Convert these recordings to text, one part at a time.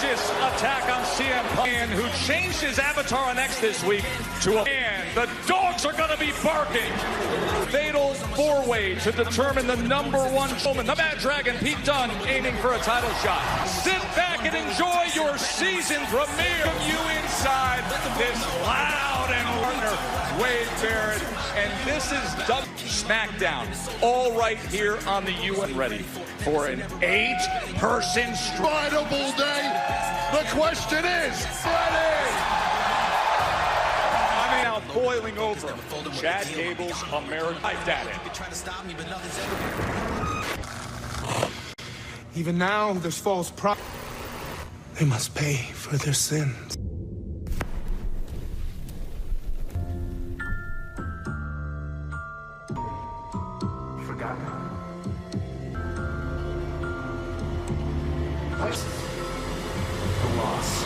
vicious attack on CM Punk, who changed his avatar on X this week to a man. The dogs are going to be barking. Fatal four-way to determine the #1 showman. The Mad Dragon, Pete Dunne, aiming for a title shot. Sit back and enjoy your season premiere. You inside this loud and partner, Wade Barrett. And this is SmackDown, all right here on the UN. Ready for an 8-person incredible day. The question is, ready? I mean, now boiling over. Chad Gable's American Life Dad. Even now, there's false pride. They must pay for their sins. Forgotten. The lost.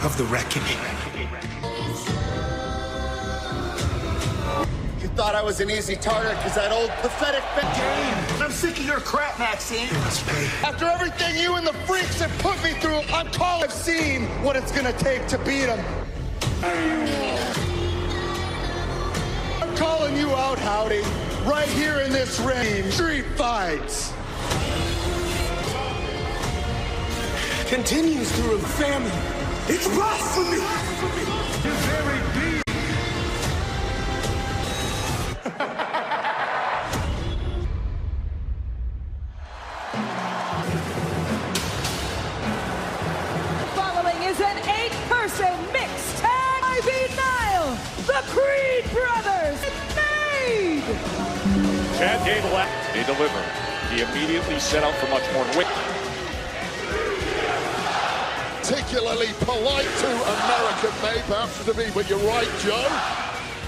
Of the reckoning. You thought I was an easy target because that old pathetic game. I'm sick of your crap, Maxine. They must pay. After everything you and the freaks have put me through, I'm calling. I've seen what it's gonna take to beat them. I'm calling you out, Howdy, right here in this ring. Street fights. Continues through a famine. It's blasphemy. You're very deep. Following is an 8-person mixed tag. Ivy Nile, the Creed Brothers, made. Chad Gable, they deliver. He immediately set out for much more wit. Particularly polite to American-made, perhaps to me, but you're right, Joe.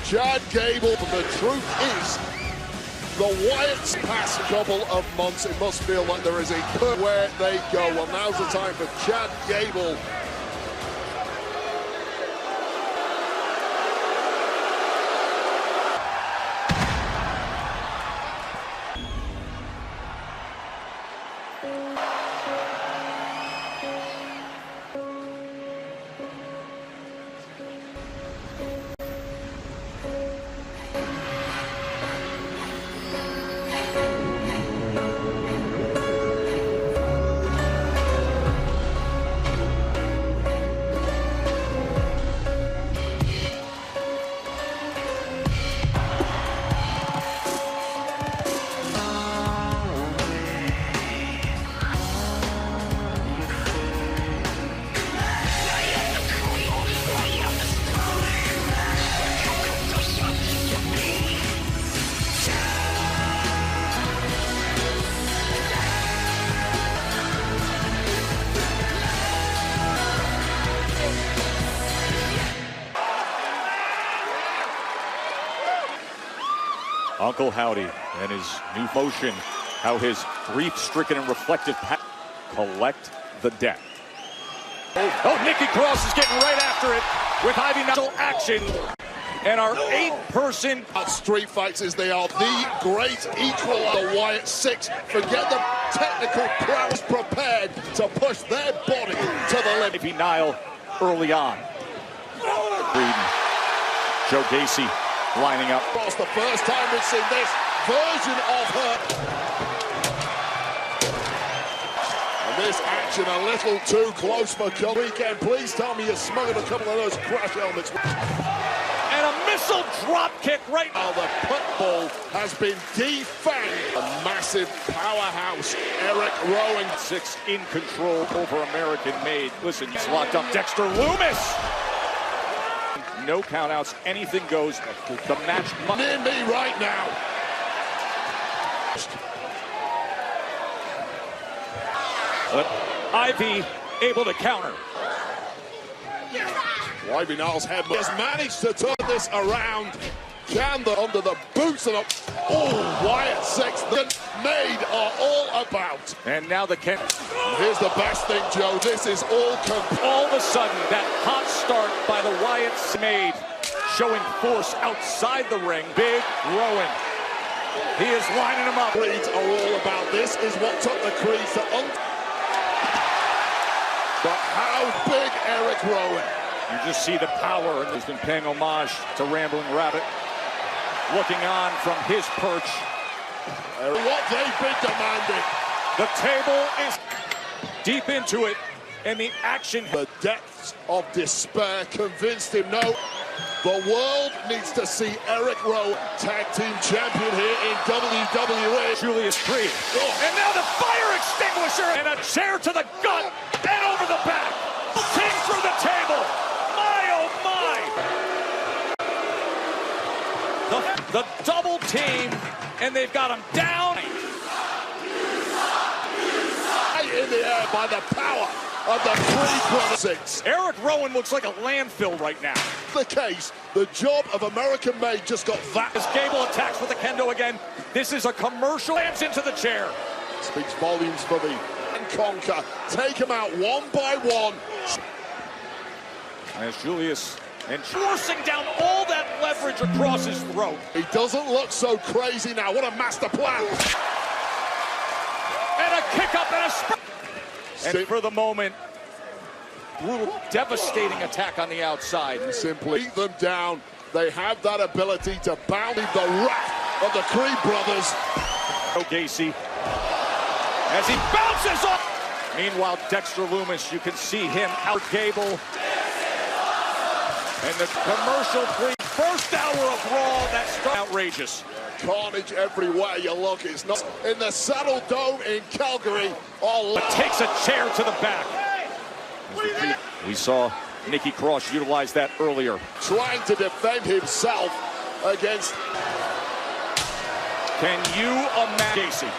Chad Gable, but the truth is, the Wyatts past couple of months, it must feel like there is a put where they go. Well, now's the time for Chad Gable. Uncle Howdy and his new motion, how his grief-stricken and reflective collect the debt. Oh, Nikki Cross is getting right after it with Ivy Nile action. And our 8-person Street fights as they are the great equal of the Wyatt 6. Forget the technical prowess, prepared to push their body to the limit. Ivy Nile early on. Breeden. Joe Gacy lining up. It's the first time we've seen this version of her. And this action a little too close for Weekend. Please tell me you smuggled a couple of those crash helmets. And a missile drop kick right now. The put ball has been defanged. A massive powerhouse, Eric Rowan. 6 in control over American made. Listen, he's locked up. Dexter Lumis. No countouts, anything goes. The match near me right now. But Ivy able to counter. Ivy Nile's head has managed to turn this around. Can under the boots and up. Oh, Wyatt 6 that made are all about. And now the Ken. Here's the best thing, Joe. This is all of a sudden that hot start by the Wyatts made, showing force outside the ring. Big Rowan He is lining them up. Creeds are all about this, is what took the Creeds to But how big Eric Rowan? You just see the power, and he's been paying homage to Rambling Rabbit. Looking on from his perch. What they've been demanding. The table is deep into it, and the action. The depths of despair convinced him, no, the world needs to see Eric Rowan, tag team champion here in WWE. Julius Creed. And now the fire extinguisher, and a chair to the gut, and over the back. King through the table. My, oh my. The double team, and they've got him down. In the air by the power of the Creed brothers. Eric Rowan looks like a landfill right now. The case, the job of American Made just got that. As Gable attacks with the kendo again, this is a commercial. Lands into the chair. Speaks volumes for the and conquer. Take him out one by one. As Julius and forcing down all that leverage across his throat. He doesn't look so crazy now. What a master plan. And a kick up and a spurt. And for the moment, brutal, devastating attack on the outside. Simply beat them down. They have that ability to bound the wrath of the Creed brothers. Gacy, as he bounces off. Meanwhile, Dexter Lumis, you can see him out. Gable. And the commercial free first hour of Raw, that's outrageous. Carnage everywhere you look. It's not in the Saddle Dome in Calgary. But takes a chair to the back. We saw Nikki Cross utilize that earlier. Trying to defend himself against. Can you imagine Gacy?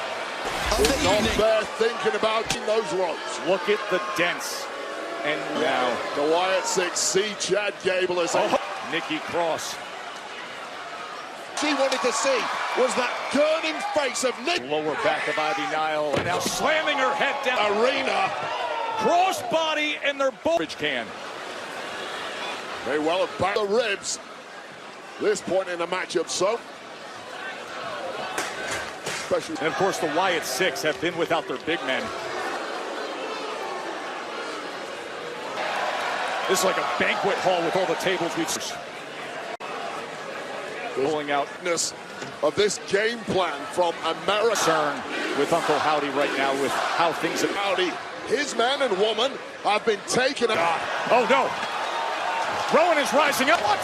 It's not fair thinking about those ropes. Look at the dents. And now the Wyatt Six see Chad Gable as Nikki Cross. She wanted to see was that gurning face of Nick. Lower back of Ivy Nile, and now slamming her head down. Arena. Crossbody, and their bridge can. They well have backed the ribs. This point in the matchup, so. Especially. And of course, the Wyatt Six have been without their big men. This is like a banquet hall with all the tables we've seen. Pulling out of this game plan from America. Concern with Uncle Howdy right now with how things have. Howdy, his man and woman have been taken out. Oh no! Rowan is rising up. What?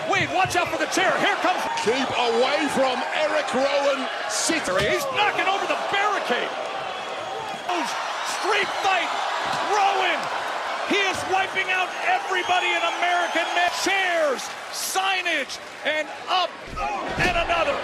Wait, watch out for the chair. Here comes. Keep away from Eric Rowan. He's knocking over the barricade. Street fight. Rowan. He is wiping out everybody in American men. Chairs, signage, and up, and another.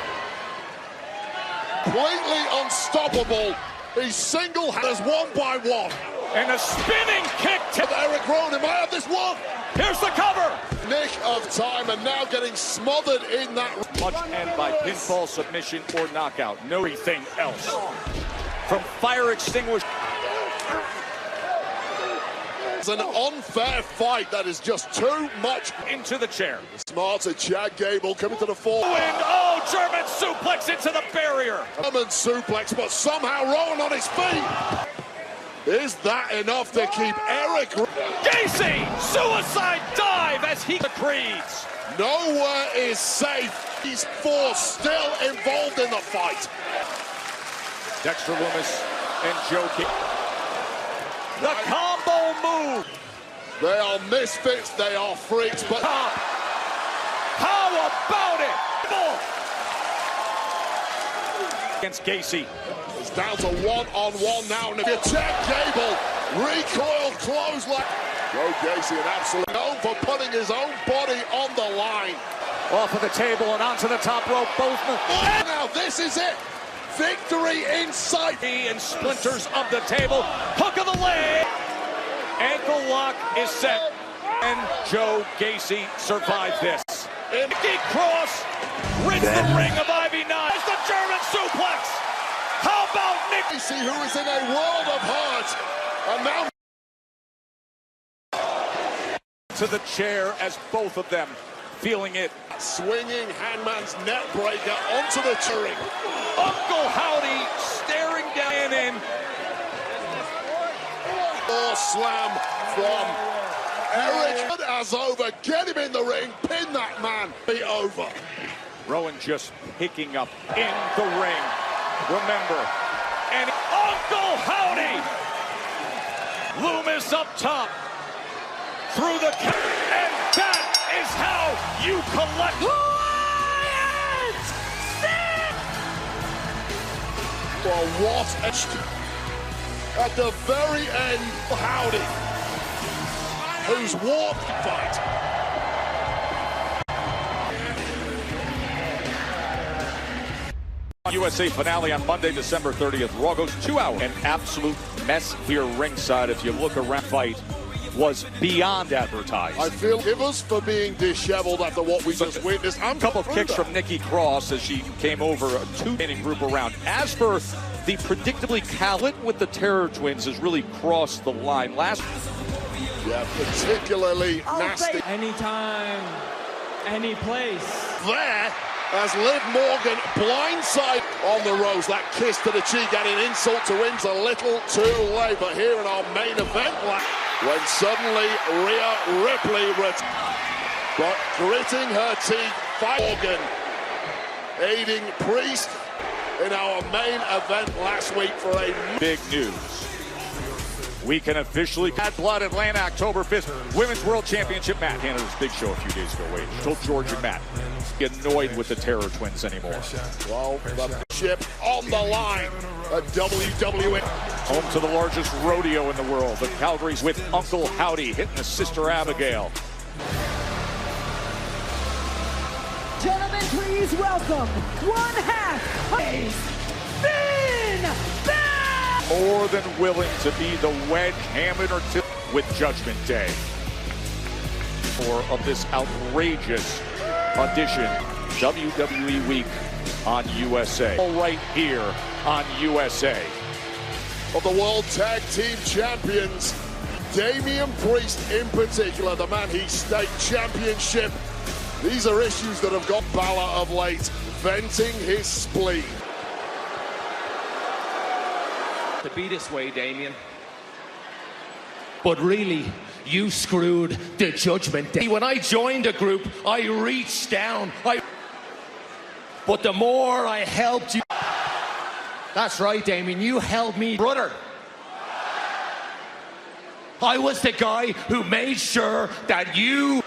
Completely unstoppable. He's single-handed one by one. And a spinning kick to Eric Rowan. Am I have this one? Here's the cover. Nick of time and now getting smothered in that. Much end by pinfall, submission, or knockout. No anything else. From fire extinguisher. It's an unfair fight that is just too much. Into the chair. Smarter Chad Gable coming to the fore. And oh, German suplex into the barrier. German suplex, but somehow Rowan on his feet. Is that enough to keep Eric? Gacy, suicide dive as he the Creeds. Nowhere is safe. These four still involved in the fight. Dexter Lumis and Joe King. The combo move. They are misfits, they are freaks, but how about it? Against Gacy. It's down to one-on-one now. And if you check Gable, recoil clothesline. Joe Gacy, an absolute known for putting his own body on the line. Off of the table and onto the top rope, both. Now this is it. Victory in sight. And splinters of the table. Hook of the leg. Ankle lock is set. And Joe Gacy survived this. Nikki Cross rids the ring of Ivy Nile. It's the German suplex. How about Nikki? Gacy, who is in a world of hurt. And now to the chair as both of them feeling it. Swinging Hangman's net breaker onto the ring. Uncle Howdy staring down in. More slam from Eric as over. Get him in the ring. Pin that man. Be over. Rowan just picking up in the ring. Remember, and Uncle Howdy. Loomis up top. Through the count. And that is how you collect. Well, what at the very end, Howdy, who's walked the fight. USA finale on Monday, December 30th. Raw goes 2 hours. An absolute mess here ringside. If you look around, fight was beyond advertised. I feel give us for being disheveled after what we just witnessed. A couple of kicks from Nikki Cross as she came over a two-inning group around. As for the predictably Khaled with the Terror Twins has really crossed the line. Yeah, particularly nasty. Anytime, any place. There, as Liv Morgan blindside on the rose, that kiss to the cheek, adding insult to wins a little too late. But here in our main event, when suddenly Rhea Ripley but gritting her teeth, Morgan aiding Priest in our main event last week for a big news. We can officially Bad Blood Atlanta, October 5th. Women's World Championship match. Canada's big show a few days ago. Wait, told George and Matt. Get annoyed with the Terror Twins anymore. Well, the ship on the line at WWE. Home to the largest rodeo in the world. The Calgary's with Uncle Howdy hitting the Sister Abigail. Gentlemen, please welcome one half Finn Balor. More than willing to be the wedge, Hammond, or tip with Judgment Day. Of this outrageous audition, WWE Week on USA. Right here on USA. Of the World Tag Team Champions, Damian Priest in particular, the man he state championship. These are issues that have got Balor of late, venting his spleen. To be this way, Damian. But really, you screwed the Judgment Day. When I joined the group, I reached down. But the more I helped you... That's right, Damian, you helped me, brother. I was the guy who made sure that you...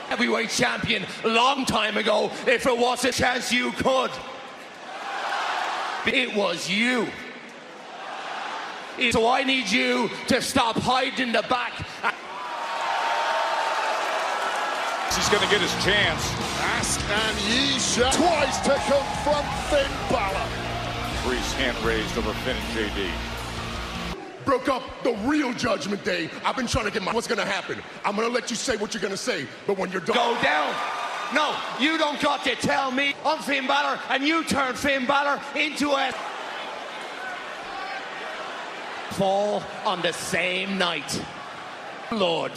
heavyweight champion a long time ago, if it was a chance you could. It was you. So I need you to stop hiding in the back. He's going to get his chance. Ask and ye shall twice to confront Finn Balor. Priest hand raised over Finn and JD. Broke up the real Judgment Day. I've been trying to get what's gonna happen. I'm gonna let you say what you're gonna say, but when you're done... Go down. No, you don't got to tell me I'm Finn Balor, and you turn Finn Balor into a... fall on the same night. Lord.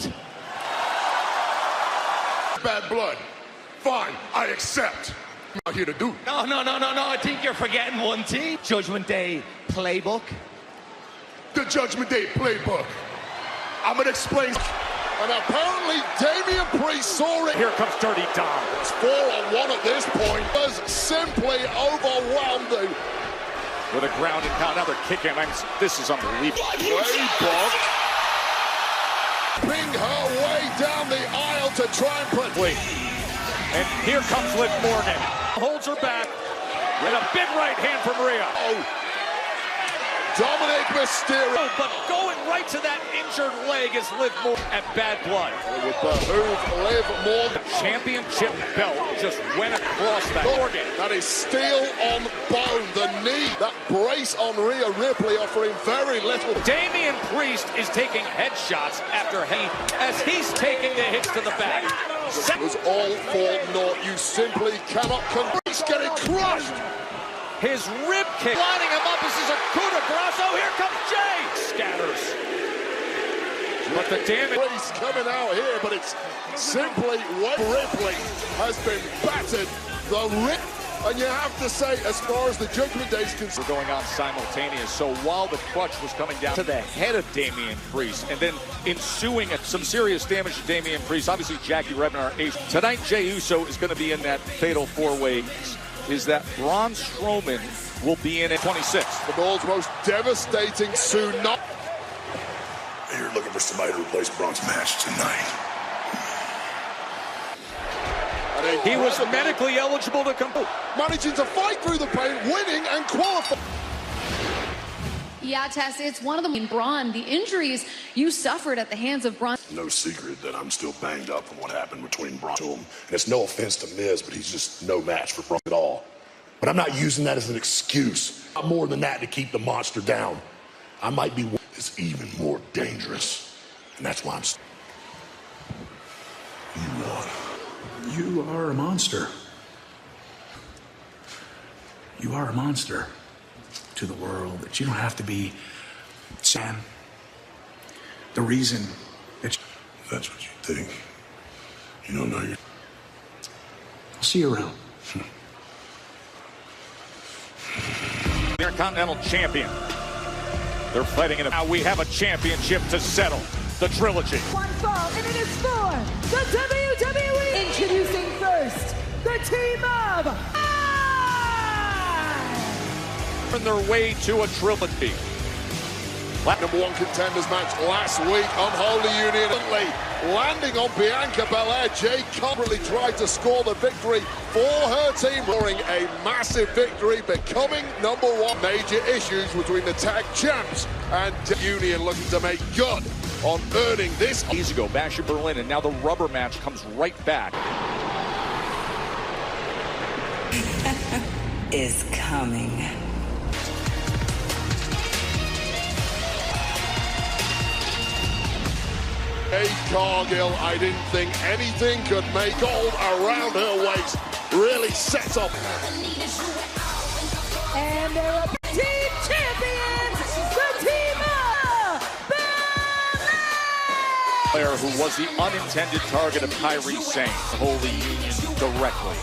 Bad blood. Fine, I accept. I'm not here to do. No, I think you're forgetting one thing. Judgment Day playbook. The Judgment Day playbook. I'm gonna explain. And apparently Damian Priest saw it. Here comes Dirty Dom. It's 4-on-1 at this point. Was simply overwhelmed. With a ground and pound, another kick in. This is unbelievable. Playbook. Ping her way down the aisle to try and put. And here comes Liv Morgan. Holds her back. And a big right hand from Rhea. Dominic Mysterio. But going right to that injured leg is Liv Morgan at Bad Blood. It would behoove Liv Morgan. Championship belt just went across that. Morgan. That is steel on bone. The knee, that brace on Rhea Ripley offering very little. Damian Priest is taking headshots after as he's taking the hits to the back. It was all for naught. You simply cannot Priest getting crushed. His rib kick lining him up. This is a coup de grace. Oh, here comes Jay. Scatters. But the damage... He's coming out here, but it's simply Ripley has been battered. And you have to say, as far as the Judgment Day is concerned, were going on simultaneous. So while the clutch was coming down to the head of Damian Priest, and then ensuing some serious damage to Damian Priest, obviously Jackie Redknapp, ace. Tonight, Jey Uso is going to be in that fatal four-way. Is that Braun Strowman will be in at 26. The world's most devastating tsunami. You're looking for somebody to replace Braun's match tonight. He was medically eligible to come. Managing to fight through the pain, winning and qualifying. Yeah, Tess, it's one of them. Braun, the injuries you suffered at the hands of Braun. No secret that I'm still banged up from what happened between Braun and him. And it's no offense to Miz, but he's just no match for Braun at all. But I'm not using that as an excuse. I'm more than that to keep the monster down. I might be one that's even more dangerous. And that's why I'm... You are a monster. You are a monster to the world. That you don't have to be Sam. The reason that that's what you think. You don't know you're... I'll see you around. Intercontinental champion. They're fighting in a... Now we have a championship to settle. The trilogy. One fall, and it is for the WWE. Introducing first, the team of On their way to a trilogy. Number one contenders match last week, Unholy Union landing on Bianca Belair. Jade Cargill tried to score the victory for her team, scoring a massive victory, becoming number one. Major issues between the tag champs and Union looking to make good on earning this. Years ago, Bash in Berlin, and now the rubber match comes right back. Is coming. Jade Cargill, I didn't think anything could make gold around her waist. Really sets up. and their team champions, the team of Belair, who was the unintended target of Kairi Sane, the Holy Union directly.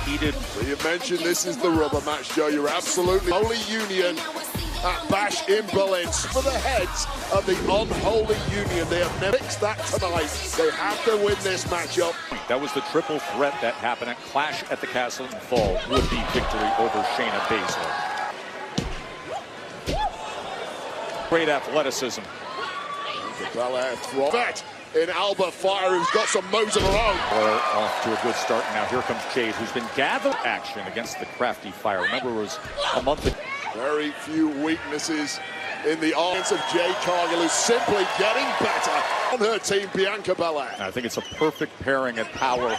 Heated. So you mentioned this is the rubber match, Joe. You're absolutely Holy Union at Bash in Berlin for the heads of the Unholy Union. They have never fixed that tonight. They have to win this matchup. That was the triple threat that happened at Clash at the Castle in the fall. Would be victory over Shayna Baszler. Great athleticism. Belair throw that in Alba Fire, who's got some moves of her own. Well, off to a good start. Now here comes Jade, who's been gathering action against the Crafty Fire. Remember, it was a month ago. Very few weaknesses in the offense of Jade Cargill, who's simply getting better on her team, Bianca Belair. I think it's a perfect pairing at power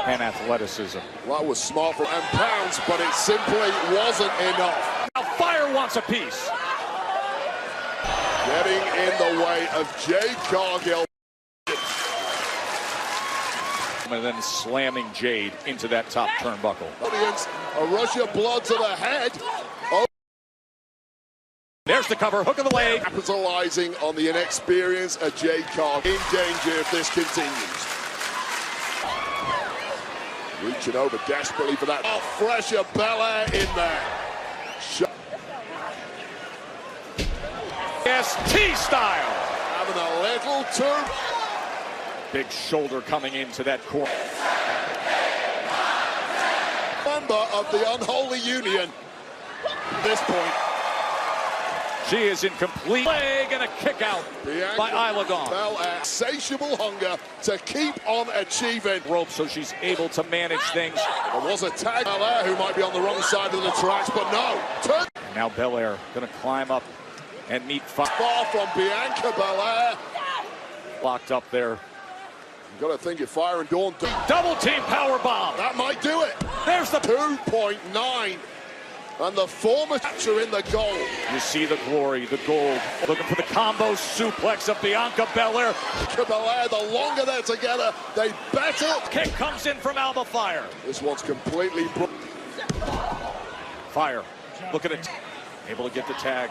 and athleticism. Well, that was smart from and pounds, but it simply wasn't enough. Now Fire wants a piece. Getting in the way of Jade Cargill. And then slamming Jade into that top turnbuckle. Audience, a rush of blood to the head. Oh. There's the cover, hook of the leg. Capitalizing on the inexperience of Jade Cargill. In danger if this continues. Reaching over desperately for that. Oh, fresher Belair in there. Yes, T-style. Having a little too. Big shoulder coming into that corner. Member of the Unholy Union. At this point. She is in complete leg and a kick out by Isla Dawn. Belair, insatiable hunger to keep on achieving. Rope, so she's able to manage things. There was a tag Belair who might be on the wrong side of the tracks, but no. Turn. Now Belair gonna climb up and meet Far from Bianca Belair. Locked up there. You got to think if Fire and Dawn do. Double team power bomb. That might do it. There's the 2.9. And the former catcher in the goal. You see the glory, the gold. Looking for the combo suplex of Bianca Belair. Bianca Belair, the longer they're together, they better. Kick comes in from Alba Fire. This one's completely. Fire. Look at it. Able to get the tag.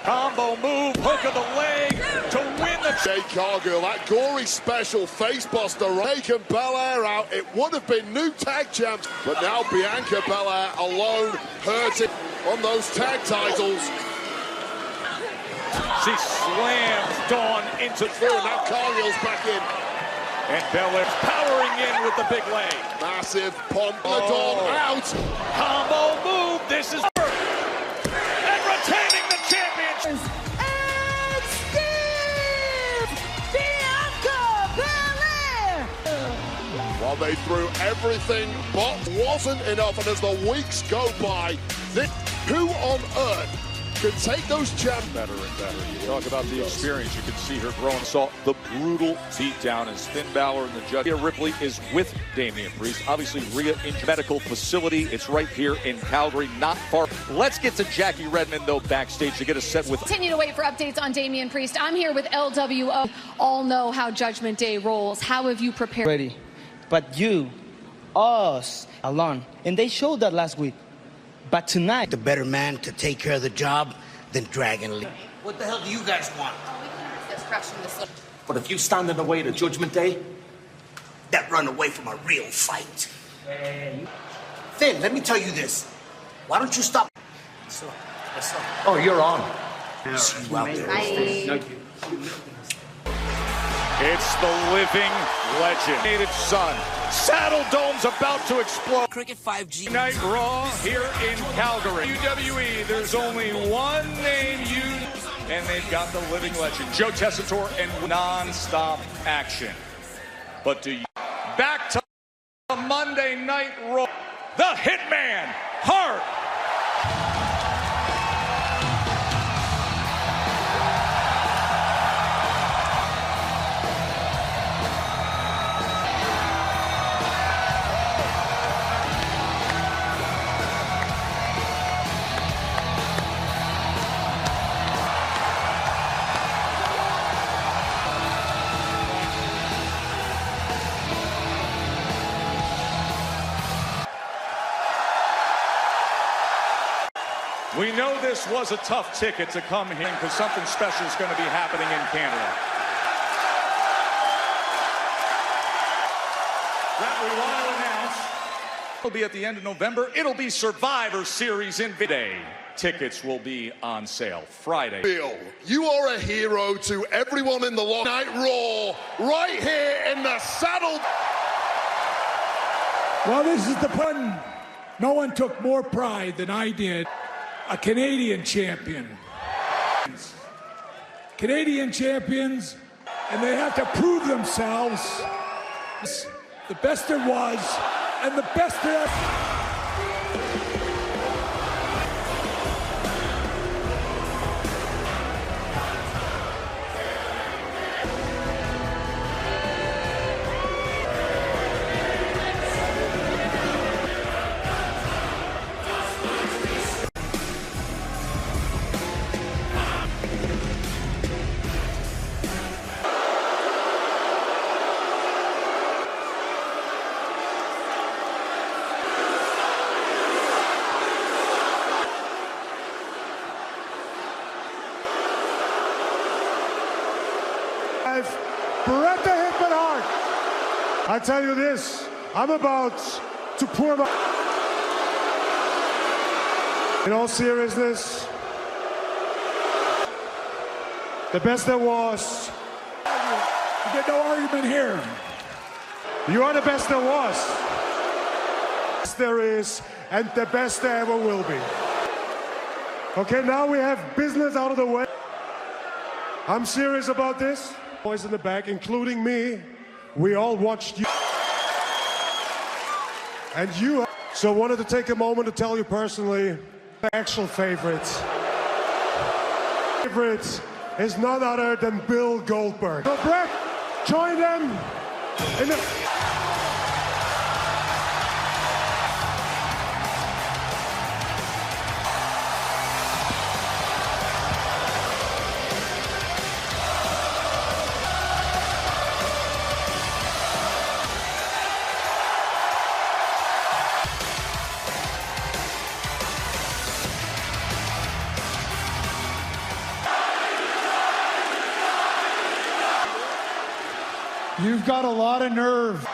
Combo move, hook of the leg to win the... Jade Cargill, that gory special facebuster, taking Belair out. It would have been new tag champs, but now Bianca Belair alone, hurting on those tag titles. She slams Dawn into through. Now Cargill's back in. And Belair's powering in with the big leg. Massive pump. Dawn out. Combo move. This is... And retaining the championship. And Steve Bianca Belair. While they threw everything, but wasn't enough. And as the weeks go by, who on earth can take those champs better and better? You talk about the experience. You can see her growing. Saw the brutal beatdown as Finn Balor and the judge. Rhea Ripley is with Damian Priest. Obviously, Rhea in medical facility. It's right here in Calgary, not far. Let's get to Jackie Redmond, though, backstage to get us set with... Continue to wait for updates on Damian Priest. I'm here with LWO. All know how Judgment Day rolls. How have you prepared? Ready. But you, us, alone. And they showed that last week. But tonight... The better man to take care of the job than Dragon Lee. What the hell do you guys want? But if you stand in the way of Judgment Day, that run away from a real fight. Finn, let me tell you this. Why don't you stop? Oh, you're on. See you out there. It's the living legend. Native son. Saddle Dome's about to explode. Cricket 5G. Night Raw here in Calgary. WWE, there's only one name and they've got the living legend, Joe Tessitore, and non-stop action. But do you... Back to Monday Night Raw. The Hitman, Hart. We know this was a tough ticket to come here because something special is going to be happening in Canada. That we want to announce. It'll be at the end of November. It'll be Survivor Series in Day. Tickets will be on sale Friday. Bill, you are a hero to everyone in the Long Night Raw, right here in the saddle. Well, this is the pun. No one took more pride than I did. A Canadian champion. Canadian champions, and they have to prove themselves. The best there was, and the best there... Bret the Hitman Hart. I tell you this, I'm about to pour my... In all seriousness, the best there was. You get no argument here. You are the best there was. Best there is, and the best there ever will be. Okay, now we have business out of the way. I'm serious about this. Boys in the back, including me, we all watched you. And you, so wanted to take a moment to tell you personally, my actual favorite is none other than Bill Goldberg. So Bret, join them in the... You've got a lot of nerve.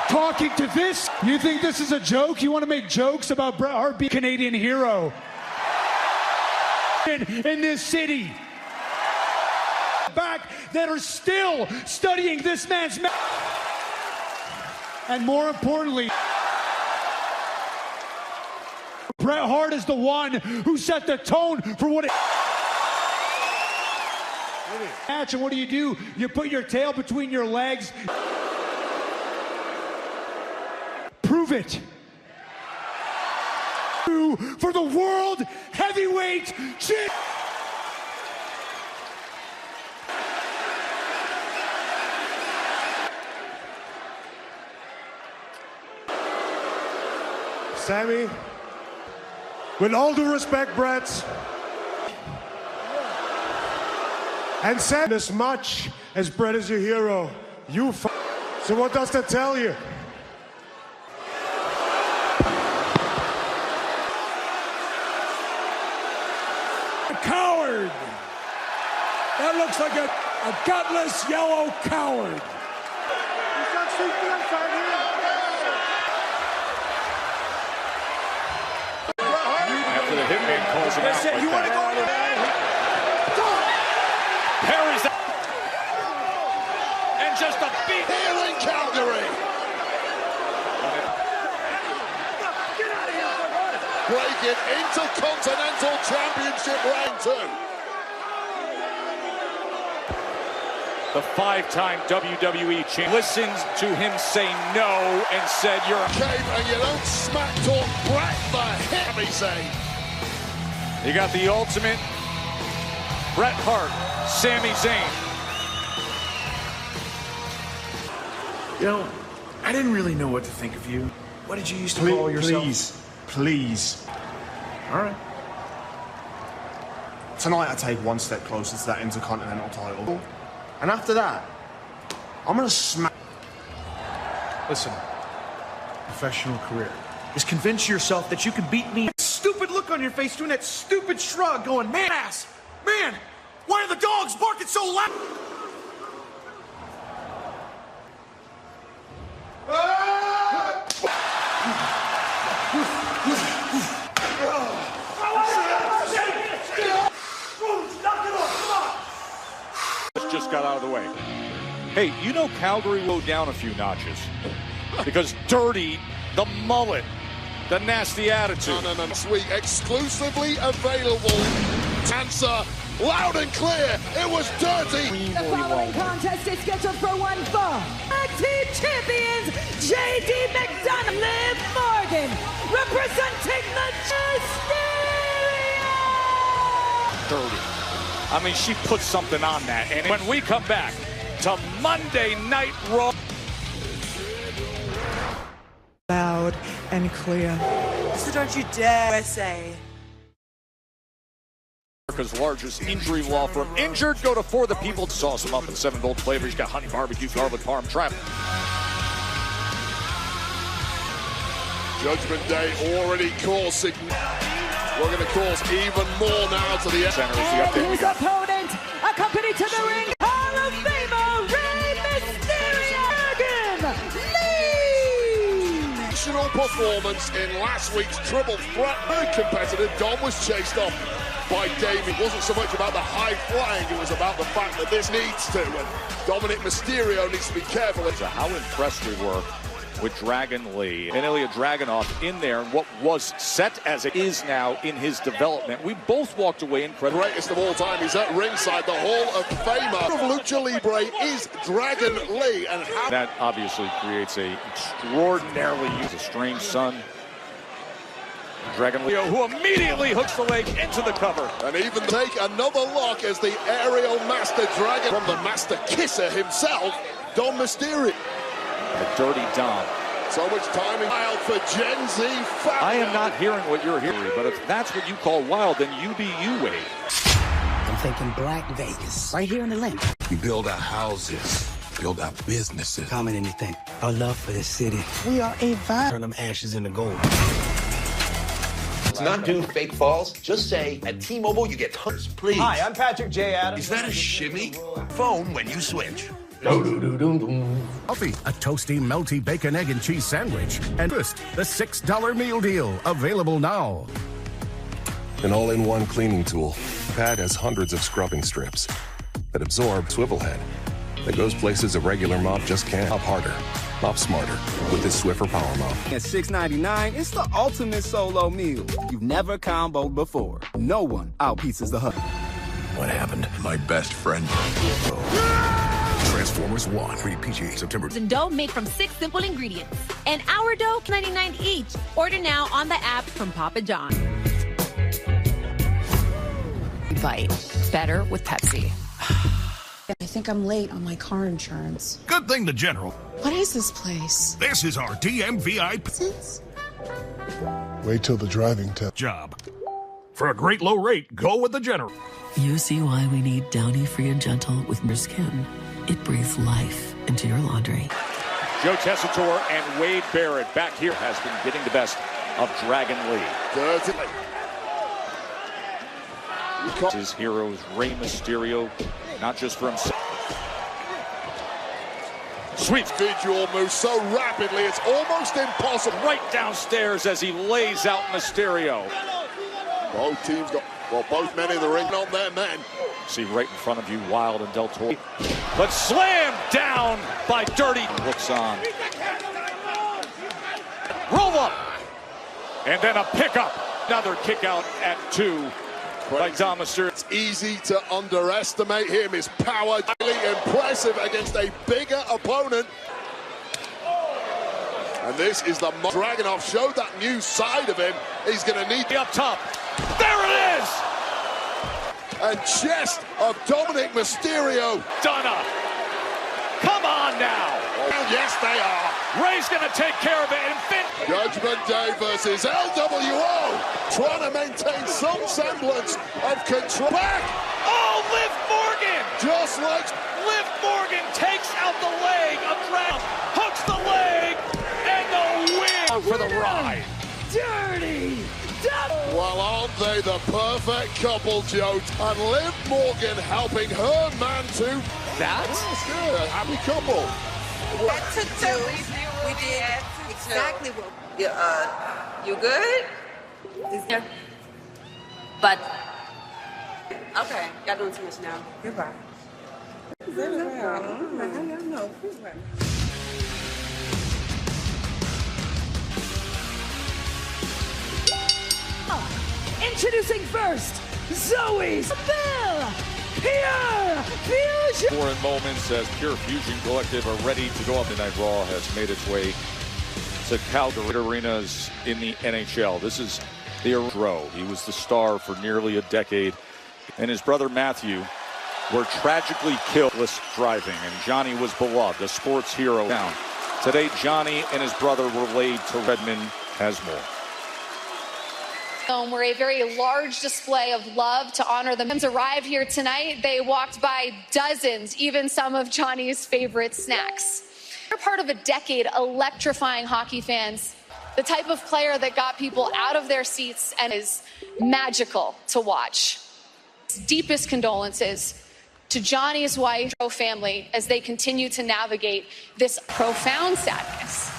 Talking to this? You think this is a joke? You want to make jokes about Bret Hart being a Canadian hero? In this city. Back that are still studying this man's and more importantly, Bret Hart is the one who set the tone for what it match. And what do? You put your tail between your legs. Prove it. For the World Heavyweight Championship. Sammy, with all due respect, Bret, and Sam, as much as Bret is your hero, so what does that tell you? A coward. That looks like a gutless yellow coward. After the hitman calls him out like You want to that. go Parries that. And just a beat. Here in Calgary. Breaking Intercontinental Championship round 2. The 5-time WWE champ listened to him say no and said, "You're a..." Came and you don't smack talk Bret the hit, me say. You got the ultimate Bret Hart, Sami Zayn. You know, I didn't really know what to think of you. What did you used to call yourself? Please. All right. Tonight I take one step closer to that Intercontinental title. And after that, I'm gonna smack. Listen, professional career. Just convince yourself that you can beat me. Stupid look on your face, doing that stupid shrug, going, man, ass, man, why are the dogs barking so loud? Just got out of the way. Hey, you know Calgary will go down a few notches because Dirty, the mullet, the nasty attitude. No. This week, exclusively available. Answer loud and clear. It was Dirty. The following contest is scheduled for one fall. Tag Team Champions J.D. McDonough, Liv Morgan, representing the Mysterio. Dirty. I mean, she put something on that. And when we come back to Monday Night Raw. Loud and clear. So don't you dare say. America's largest injury law firm. Injured? Go to For the People. Sauce them up in 7 bold flavors. You got honey barbecue, garlic parm, trap. Judgment Day already coursing. We're going to course even more now to the center. And his opponent, accompanied to the ring, Hall of Famer Rey Mysterio. Lee. National performance in last week's triple threat. Very competitive. Dom was chased off by Damien. It wasn't so much about the high flying, it was about the fact that this needs to. And Dominic Mysterio needs to be careful. So how impressed we were with Dragon Lee and Ilya Dragunov in there, and what was set as it is now in his development. We both walked away incredible. Greatest of all time. He's at ringside. The Hall of Famer of Lucha Libre is Dragon Lee. And how that obviously creates a extraordinarily strange son. Dragon Lee, who immediately hooks the leg into the cover. And even take another look as the aerial master dragon from the master kisser himself, Dom Mysterio. The Dirty Dom. So much timing wild for Gen Z. I am not hearing what you're hearing, but if that's what you call wild, then you be you, Wade. I'm thinking Black Vegas, right here in Atlanta. We build our houses, build our businesses. Comment anything. Our love for this city. We are a vibe. Turn them ashes into gold. It's not doing fake falls. Just say, at T-Mobile, you get tons, please. Hi, I'm Patrick J. Adams. Is that a shimmy? Phone when you switch. Coffee, a toasty, melty bacon, egg, and cheese sandwich. And first, the $6 meal deal. Available now. An all-in-one cleaning tool. Pad has hundreds of scrubbing strips that absorb swivel head. That goes places a regular mop just can't. Mop harder. Mop smarter with this Swiffer Power Mop. At $6.99, it's the ultimate solo meal. You've never comboed before. No one outpieces the hustle. What happened? My best friend. Transformers 1, rated PG, September. And dough made from 6 simple ingredients. And our dough, $99 each. Order now on the app from Papa John. Bite. Better with Pepsi. I think I'm late on my car insurance. Good thing the General. What is this place? This is our DMVI Wait till the driving test. job. For a great low rate, go with the General. You see why we need Downy Free and Gentle with Mer Skin. It breathes life into your laundry. Joe Tessitore and Wade Barrett back here has been getting the best of Dragon Lee. His heroes, Rey Mysterio, not just for himself. Sweet individual moves so rapidly, it's almost impossible. Right downstairs as he lays out Mysterio. Both teams got, well, both men in the ring on their men. See right in front of you, Wild and Del Toro. But slammed down by Dirty. Looks on. Roll up. And then a pickup. Another kick out at 2 by Dom Mysterio. It's easy to underestimate him. His power really impressive against a bigger opponent. And this is the Dragunov showed that new side of him. He's going to need up top. There it is! And chest of Dominic Mysterio. Donna. Come on now. Oh, yes, they are. Ray's going to take care of it. And Judgment Day versus LWO. Trying to maintain some semblance of control. Back. Oh, Liv Morgan. Just like Liv Morgan takes out the leg of Dragunov. Hooks the leg. And the win for the ride. Dirty. Well, aren't they the perfect couple, Joe? And Liv Morgan helping her man to That's good. Happy couple. We did exactly what. You good? But okay, y'all doing too much now. Goodbye. No. Introducing first, Zoe's Bill Pure Fusion. For in moments as Pure Fusion Collective are ready to go up. Night Raw has made its way to Calgary arenas in the NHL. This is the Row. He was the star for nearly a decade, and his brother Matthew were tragically killed driving, and Johnny was beloved, a sports hero. Today, Johnny and his brother were laid to Redmond has more. Were a very large display of love to honor them. Arrived here tonight. They walked by dozens, even some of Johnny's favorite snacks. They're part of a decade electrifying hockey fans, the type of player that got people out of their seats and is magical to watch. Deepest condolences to Johnny's wife and family as they continue to navigate this profound sadness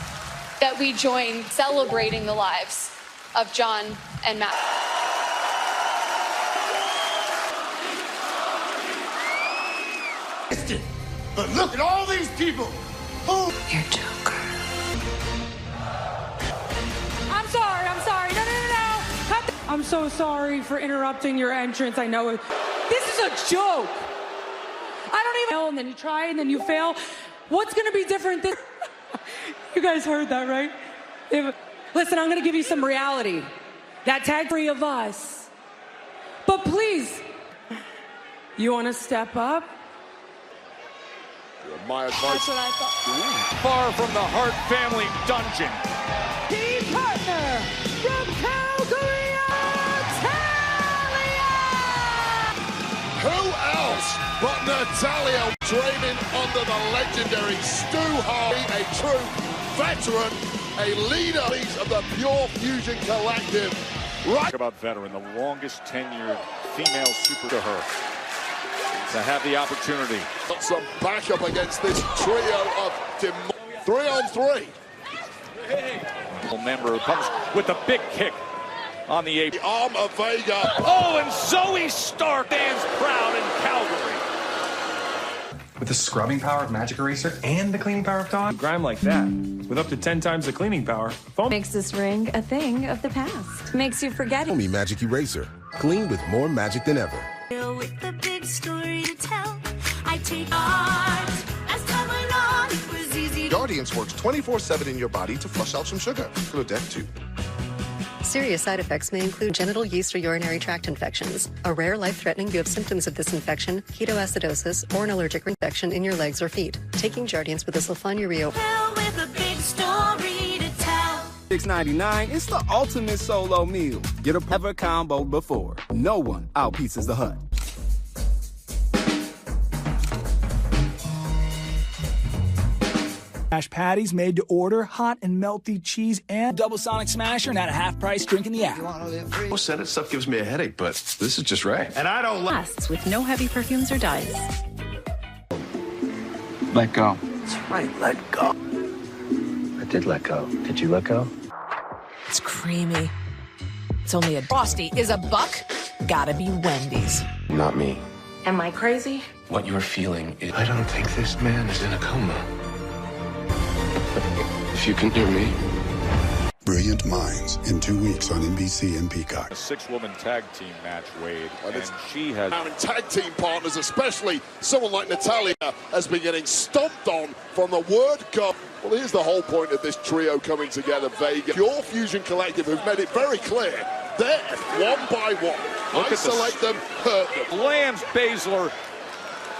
that we join celebrating the lives of John and Matt. But look at all these people. Who? You're Joker. I'm sorry. No. I'm so sorry for interrupting your entrance. I know this is a joke. I don't even know, and then you try, and then you fail. What's going to be different this? You guys heard that, right? Listen, I'm going to give you some reality. That tag 3 of us. But please, you want to step up? My advice. That's what I thought. Far from the Hart family dungeon. Team partner from Calgary, Natalia! Who else but Natalia training under the legendary Stu Harvey, a true veteran, a leader of the Pure Fusion Collective. Right about veteran, the longest tenured female super to her. to have the opportunity. Got some backup against this trio of 3-on-3. Member comes with a big kick on the apron. The arm of Vega. Oh, and Zoe Stark stands proud in Calgary. With the scrubbing power of Magic Eraser and the cleaning power of Dawn. Grime like that, with up to 10 times the cleaning power. Foam makes this ring a thing of the past. Makes you forget it. Me Magic Eraser. Clean with more magic than ever. With the big story to tell, I take art. As time went on, it was easy. Guardians works 24/7 in your body to flush out some sugar. Go to death too. Serious side effects may include genital yeast or urinary tract infections. A rare, life-threatening view of symptoms of this infection, ketoacidosis, or an allergic infection in your legs or feet. Taking Jardiance with a sulfonylurea. With a big story to tell. $6.99, it's the ultimate solo meal. Get a ever combo before. No one outpieces the Hut. Smash patties made to order, hot and melty cheese, and double Sonic Smasher, and at a half price drink in the app. Most Senate stuff gives me a headache, but this is just right. And I don't Lasts with no heavy perfumes or dyes. Let go. That's right, let go. I did let go. Did you let go? It's creamy. It's only a Frosty is a buck. Gotta be Wendy's. Not me. Am I crazy? What you're feeling is... I don't think this man is in a coma. If you can hear me. Brilliant Minds in 2 weeks on NBC and Peacock. A 6-woman tag team match, Wade, and she has... Now in tag team partners, especially someone like Natalya, has been getting stomped on from the word go. Well, here's the whole point of this trio coming together, Vega. Pure Fusion Collective have made it very clear. They're one by one. Isolate them, hurt them. Lands Baszler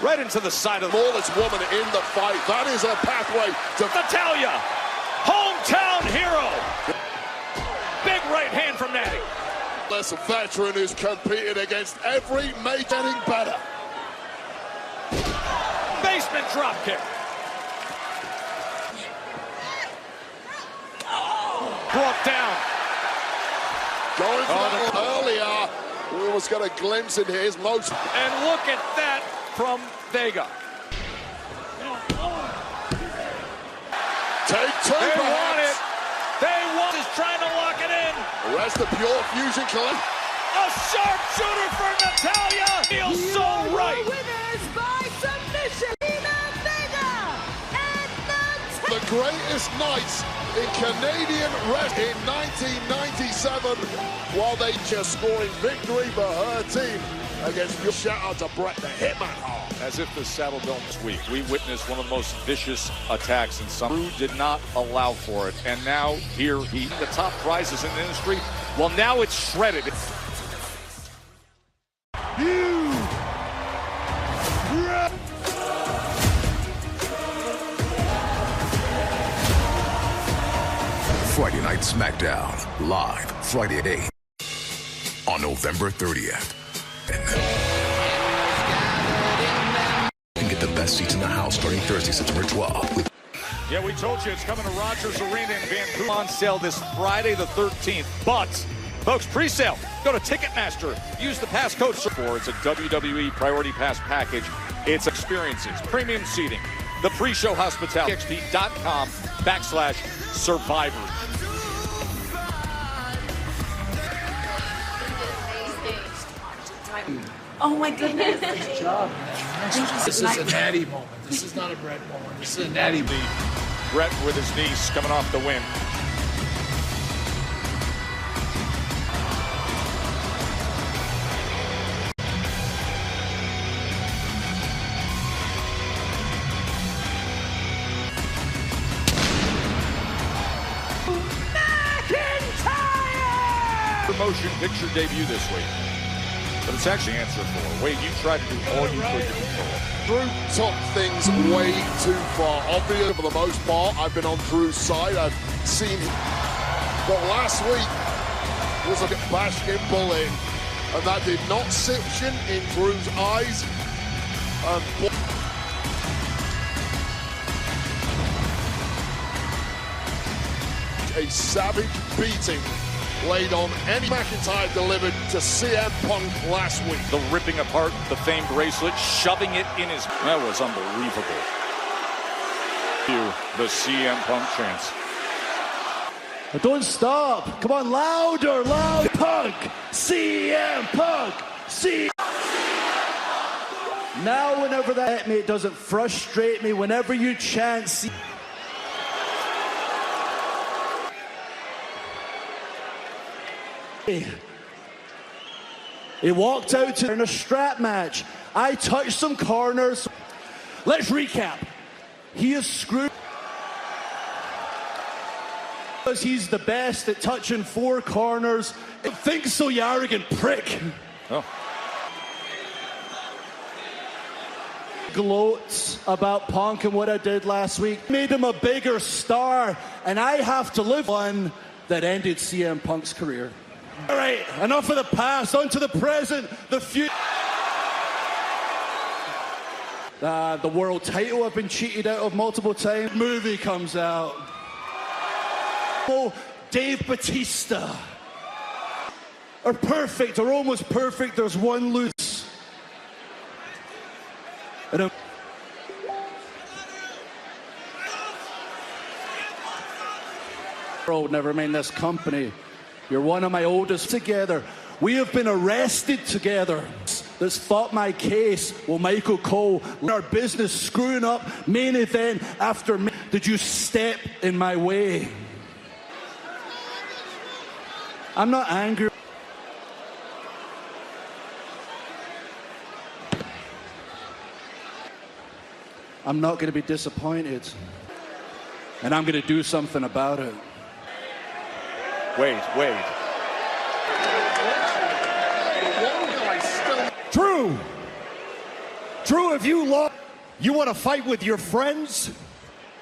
right into the side of the... Smallest woman in the fight. That is a pathway to... Natalya, hometown hero. Big right hand from Natty. That's a veteran who's competed against every mate, getting better. Basement drop kick. Brought down. Going for that earlier. We almost got a glimpse in his most. And look at that from Vega. Take two. They want it. They want is trying to lock it in. The rest of Pure Fusion Collective. A sharpshooter for Natalya. Feels so right. Winners by submission. Vega and the greatest nights in Canadian wrestling in 1997, while they just scoring victory for her team against your shout out to Bret the Hitman Hart. As if the Saddle Dome this week, we witnessed one of the most vicious attacks in some. Drew did not allow for it, and now here he the top prizes in the industry. Well, now it's shredded. Friday Night SmackDown, live Friday at 8 on November 30th. You can get the best seats in the house starting Thursday, September 12th. Yeah, we told you it's coming to Rogers Arena in Vancouver. On sale this Friday the 13th. But, folks, pre-sale. Go to Ticketmaster. Use the passcode for it's a WWE Priority Pass package. It's experiences, premium seating, the pre-show hospitality. XP.com/Survivor. Oh my goodness. Nice job. This is a Natty moment. This is not a Bret moment. This is a Natty beat. Bret with his niece coming off the win. Motion picture debut this week. But it's actually answered for. Wade, you tried to do all you could to control. Drew took things way too far. Obviously, for the most part, I've been on Drew's side. I've seen him. But last week was a basket bullying. And that did not sit in Drew's eyes. A savage beating played on any McIntyre delivered to CM Punk last week. The ripping apart the famed bracelet, shoving it in his... That was unbelievable. The CM Punk chants. Don't stop. Come on, louder, loud. Punk. CM Punk. Now, whenever that hit me, it doesn't frustrate me. Whenever you chant, he walked out in a strap match. I touched some corners. Let's recap. He is screwed. Because he's the best at touching 4 corners. Think so, you arrogant prick. Oh. Gloats about Punk and what I did last week. Made him a bigger star, and I have to live one that ended CM Punk's career. All right, enough of the past, on to the present, the future. The world title I've been cheated out of multiple times. Movie comes out. Oh, Dave Bautista. Are perfect, or almost perfect. There's one loose. World never mind this company. You're one of my oldest together. We have been arrested together. That's fought my case. Well, Michael Cole, our business screwing up, main event after main. Did you step in my way? I'm not angry. I'm not going to be disappointed. And I'm going to do something about it. Wait. Drew, if you lost, you want to fight with your friends?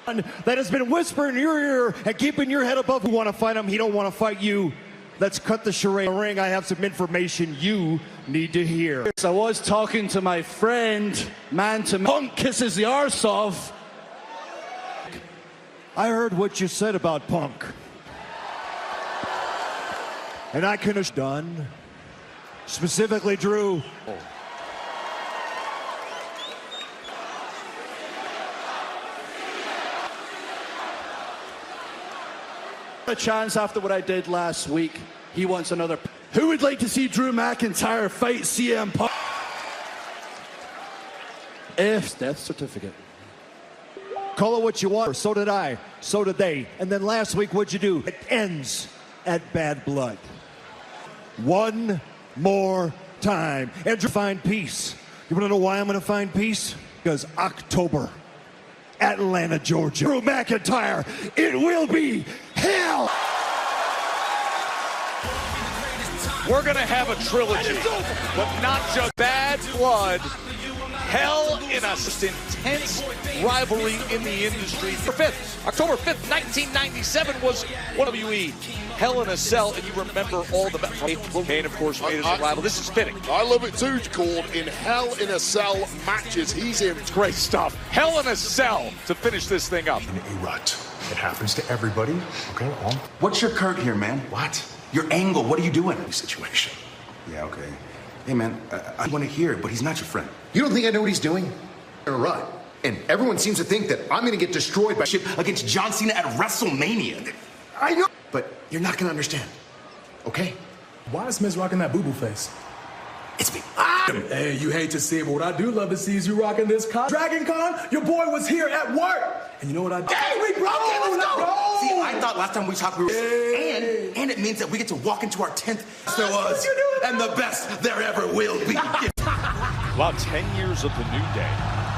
That has been whispering in your ear and keeping your head above. You want to fight him, he don't want to fight you. Let's cut the charade. Ring, I have some information you need to hear. I was talking to my friend, Punk kisses the arse off. I heard what you said about Punk. And I couldn't have done. Specifically, Drew. A chance after what I did last week. He wants another. Who would like to see Drew McIntyre fight CM Punk? If death certificate. Call it what you want. So did I. So did they. And then last week, what'd you do? It ends at Bad Blood. One more time. And to find peace. You want to know why I'm going to find peace? Because October, Atlanta, Georgia. Drew McIntyre, it will be hell. We're going to have a trilogy, but not just Bad Blood, Hell in a intense rivalry in the industry. October 5th, 1997 was WWE Hell in a Cell, and you remember all the Kane, of course, made his rival. This is fitting. I love it too, called in Hell in a Cell matches. He's in. It's great stuff. Hell in a Cell to finish this thing up. In a rut. It happens to everybody. Okay, what's your Kurt here, man? What? Your angle, what are you doing? Situation. Yeah, okay. Hey, man, I want to hear it, but he's not your friend. You don't think I know what he's doing? In a rut. And everyone seems to think that I'm going to get destroyed by shit against John Cena at WrestleMania. I know. But you're not going to understand. Okay? Why is Miz rocking that boo-boo face? It's me. Hey, you hate to see it, but what I do love to see is you rocking this con. Dragon Con, your boy was here at work. And you know what I did? Hey, we broke it. Let's go. See, I thought last time we talked, we were... And it means that we get to walk into our 10th. There was. And the best there ever will be. About 10 years of the New Day.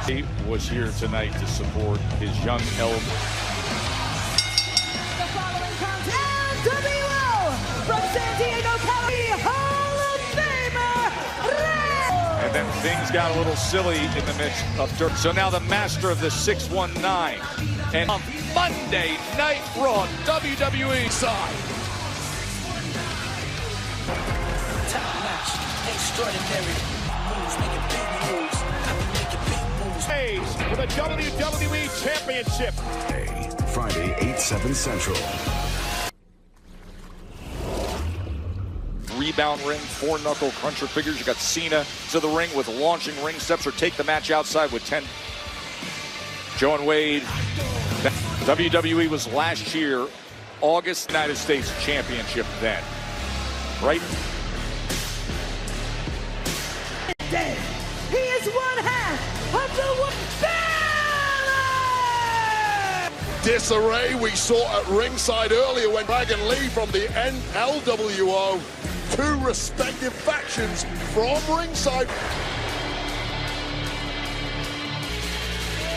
He was here tonight to support his young elders. The following contest, NWO from San Diego, California, Hall of Famer, And then things got a little silly in the midst of dirt. So now the master of the 619. And on Monday Night Raw, WWE side. Top notch, extraordinary. Moves, making big moves. For the WWE Championship. Friday, 8/7 Central. rebound ring, 4-knuckle cruncher figures. You got Cena to the ring with launching ring steps, or take the match outside with 10. Joe and Wade. WWE was last year, August, United States Championship then. Right? He is one half of the Disarray we saw at ringside earlier when Dragon Lee from the NLWO, two respective factions from ringside.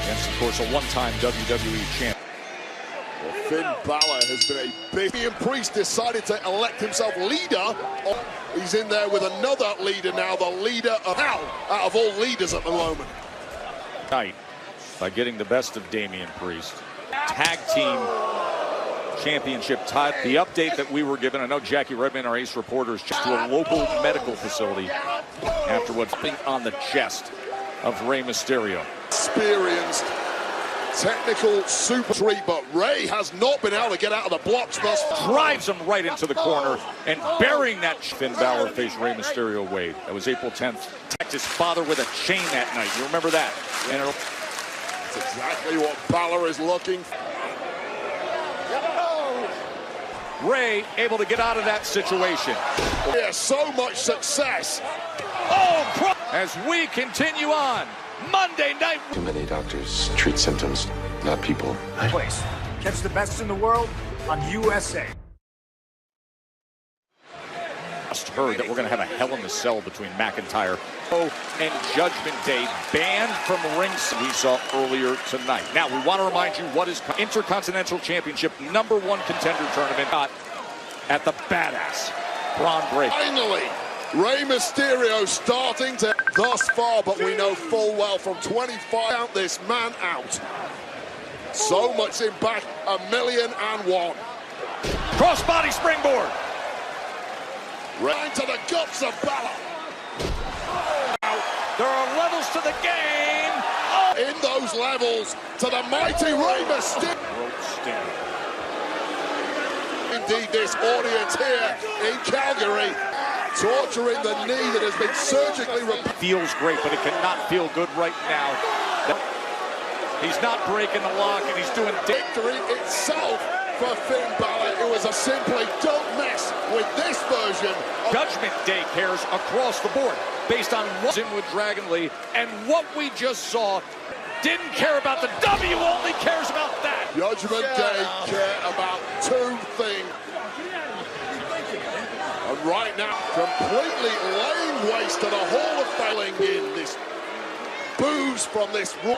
Against, of course, a one-time WWE champ. Well, Finn Balor has been a big... Damian Priest decided to elect himself leader. He's in there with another leader now, the leader of hell out of all leaders at the moment. Night by getting the best of Damian Priest. Tag team championship title. The update that we were given, I know Jackie Redman, our ace reporter, is just to a local medical facility after what's been on the chest of Rey Mysterio. Experienced technical super treat, but Rey has not been able to get out of the blocks thus far. Drives him right into the corner and burying that. Finn Balor faced Rey Mysterio Wade. That was April 10th. Attacked his father with a chain that night. You remember that? And that's exactly what Balor is looking for. Rey able to get out of that situation. Yeah, so much success. Oh, as we continue on Monday night. Too many doctors treat symptoms, not people. Place. Catch the best in the world on USA. Just heard that we're going to have a Hell in a Cell between McIntyre and Judgment Day, banned from rings we saw earlier tonight. Now, we want to remind you what is Intercontinental Championship #1 contender tournament at the Badass Braun Breaker. Finally, Rey Mysterio starting to thus far, but we know full well from 25 out this man out. So much impact, 1,000,001. Crossbody springboard. Right to the guts of Balor. There are levels to the game. Oh. In those levels to the mighty Rey Mysterio. Indeed, this audience here in Calgary torturing the knee that has been surgically repaired. Feels great, but it cannot feel good right now. He's not breaking the lock, and he's doing victory itself for Finn Balor. It was a simply don't mess with this version. Judgment Day cares across the board based on what's in with Dragon Lee, and what we just saw didn't care about the W, only cares about that. Judgment Day care about two things. And right now, completely laying waste to the Hall of Fame in this booze from this room.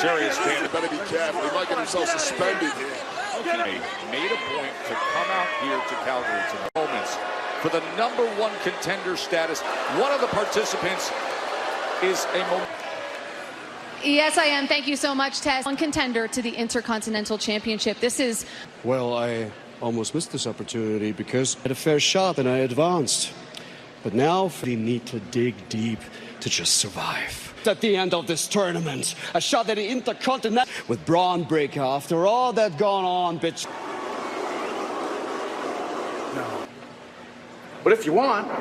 Serious damage. Better be careful. He might get himself suspended here. Okay. Made a point to come out here to Calgary tonight. Moments for the #1 contender status. One of the participants is a moment. Yes, I am. Thank you so much, Tess. One contender to the Intercontinental Championship. This is... Well, I almost missed this opportunity because I had a fair shot and I advanced. But now we need to dig deep to just survive. At the end of this tournament, a shot at the Intercontinental with Braun Breaker after all that gone on, bitch. No. But if you want...